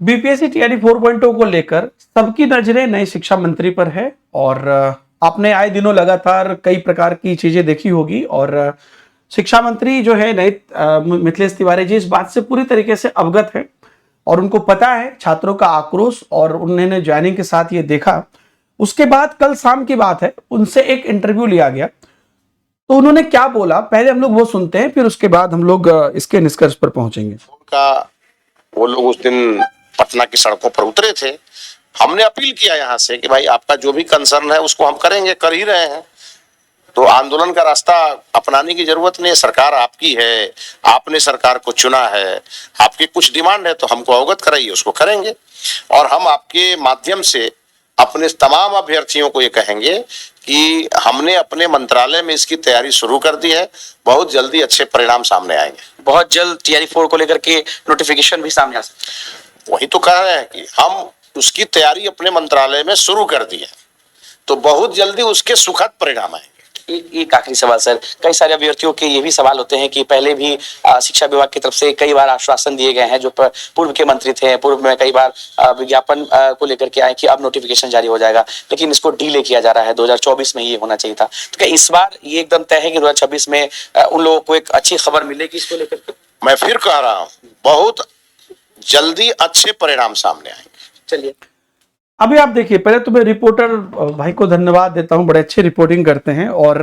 BPSC TRE 4.0 को लेकर सबकी नजरें नए शिक्षा मंत्री पर है और आपने आए दिनों लगातार कई प्रकार की चीजें देखी होगी और शिक्षा मंत्री जो है नए मिथिलेश तिवारी जी इस बात से पूरी तरीके से अवगत है और उनको पता है छात्रों का आक्रोश और उन्होंने ज्वाइनिंग के साथ ये देखा। उसके बाद कल शाम की बात है, उनसे एक इंटरव्यू लिया गया तो उन्होंने क्या बोला पहले हम लोग वो सुनते हैं, फिर उसके बाद हम लोग इसके निष्कर्ष पर पहुंचेंगे। वो लोग उस दिन पटना की सड़कों पर उतरे थे। हमने अपील किया यहाँ से कि भाई आपका जो भी कंसर्न है उसको हम करेंगे, कर ही रहे हैं। तो आंदोलन का रास्ता अपनाने की जरूरत नहीं है, सरकार आपकी है, आपने सरकार को चुना है, आपकी कुछ डिमांड है तो हमको अवगत कराइए, उसको करेंगे। और हम आपके माध्यम से अपने तमाम अभ्यर्थियों को ये कहेंगे कि हमने अपने मंत्रालय में इसकी तैयारी शुरू कर दी है, बहुत जल्दी अच्छे परिणाम सामने आएंगे। बहुत जल्द टीआरई 4 को लेकर के नोटिफिकेशन भी सामने आ सकता है। वही तो कह रहे हैं कि हम उसकी तैयारी अपने मंत्रालय में शुरू कर दी है, तो बहुत जल्दी उसके सुखद परिणाम आएंगे। एक आखिरी सवाल सर, कई सारे अभ्यर्थियों के ये भी सवाल होते हैं कि पहले भी शिक्षा विभाग की तरफ से कई बार आश्वासन दिए गए हैं, जो पूर्व के मंत्री थे, पूर्व में कई बार विज्ञापन को लेकर के आए कि अब नोटिफिकेशन जारी हो जाएगा, लेकिन इसको डिले किया जा रहा है, 2024 में ये होना चाहिए था। तो क्या इस बार ये एकदम तय है कि 2026 में उन लोगों को एक अच्छी खबर मिलेगी इसको लेकर के? मैं फिर कह रहा हूँ, बहुत जल्दी अच्छे परिणाम सामने आएंगे। चलिए, अभी आप देखिए, पहले तो मैं रिपोर्टर भाई को धन्यवाद देता हूं, बड़े अच्छे रिपोर्टिंग करते हैं और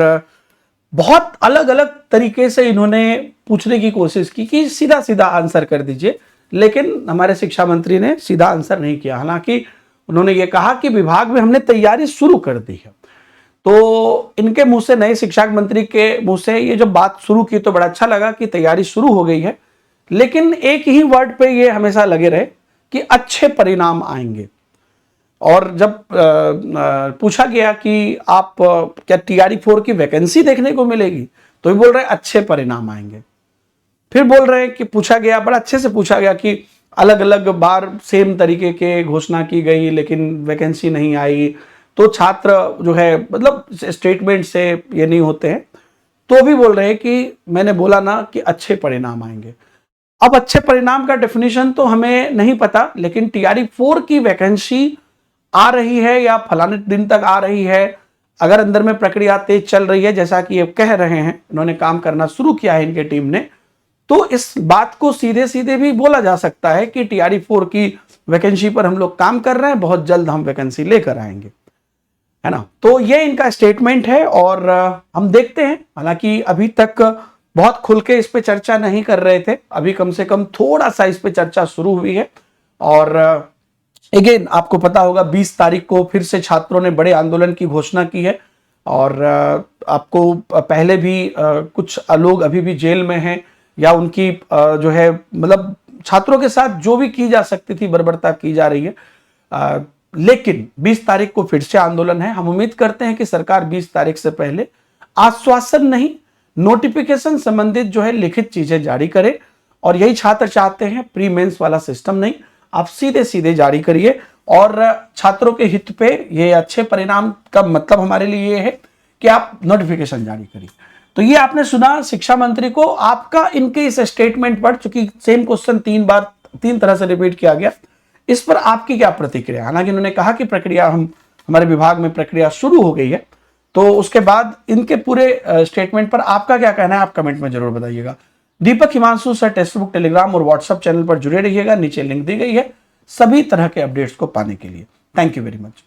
बहुत अलग अलग तरीके से इन्होंने पूछने की कोशिश की कि सीधा सीधा आंसर कर दीजिए, लेकिन हमारे शिक्षा मंत्री ने सीधा आंसर नहीं किया। हालांकि उन्होंने ये कहा कि विभाग में हमने तैयारी शुरू कर दी है। तो इनके मुंह से, नए शिक्षा मंत्री के मुंह से ये जब बात शुरू की तो बड़ा अच्छा लगा कि तैयारी शुरू हो गई है, लेकिन एक ही वर्ड पे ये हमेशा लगे रहे कि अच्छे परिणाम आएंगे। और जब पूछा गया कि आप क्या टीआरई 4 की वैकेंसी देखने को मिलेगी, तो भी बोल रहे अच्छे परिणाम आएंगे। फिर बोल रहे हैं कि पूछा गया, बड़ा अच्छे से पूछा गया कि अलग अलग बार सेम तरीके के घोषणा की गई लेकिन वैकेंसी नहीं आई, तो छात्र जो है मतलब स्टेटमेंट से ये नहीं होते हैं, तो भी बोल रहे हैं कि मैंने बोला ना कि अच्छे परिणाम आएंगे। अब अच्छे परिणाम का डेफिनेशन तो हमें नहीं पता, लेकिन टीआरई 4 की वैकेंसी आ रही है या फलाने दिन तक आ रही है, अगर अंदर में प्रक्रिया तेज चल रही है जैसा कि ये कह रहे हैं, इन्होंने काम करना शुरू किया है इनके टीम ने, तो इस बात को सीधे सीधे भी बोला जा सकता है कि टीआरई 4 की वैकेंसी पर हम लोग काम कर रहे हैं, बहुत जल्द हम वैकेंसी लेकर आएंगे, है ना। तो ये इनका स्टेटमेंट है और हम देखते हैं। हालांकि अभी तक बहुत खुल के इस पे चर्चा नहीं कर रहे थे, अभी कम से कम थोड़ा सा इस पे चर्चा शुरू हुई है। और अगेन आपको पता होगा 20 तारीख को फिर से छात्रों ने बड़े आंदोलन की घोषणा की है और आपको पहले भी कुछ लोग अभी भी जेल में हैं या उनकी जो है मतलब छात्रों के साथ जो भी की जा सकती थी बर्बरता की जा रही है, लेकिन 20 तारीख को फिर से आंदोलन है। हम उम्मीद करते हैं कि सरकार 20 तारीख से पहले आश्वासन नहीं, नोटिफिकेशन संबंधित जो है लिखित चीजें जारी करे, और यही छात्र चाहते हैं, प्री मेंस वाला सिस्टम नहीं, आप सीधे सीधे जारी करिए। और छात्रों के हित पे ये अच्छे परिणाम का मतलब हमारे लिए ये है कि आप नोटिफिकेशन जारी करिए। तो ये आपने सुना शिक्षा मंत्री को। आपका इनके इस स्टेटमेंट पर, चूंकि सेम क्वेश्चन 3 तरह से रिपीट किया गया, इस पर आपकी क्या प्रतिक्रिया? हालांकि इन्होंने कहा कि प्रक्रिया हमारे विभाग में प्रक्रिया शुरू हो गई है, तो उसके बाद इनके पूरे स्टेटमेंट पर आपका क्या कहना है, आप कमेंट में जरूर बताइएगा। Deepak Himanshu sir textbook Telegram और व्हाट्सएप चैनल पर जुड़े रहिएगा, नीचे लिंक दी गई है सभी तरह के अपडेट्स को पाने के लिए। Thank you very much.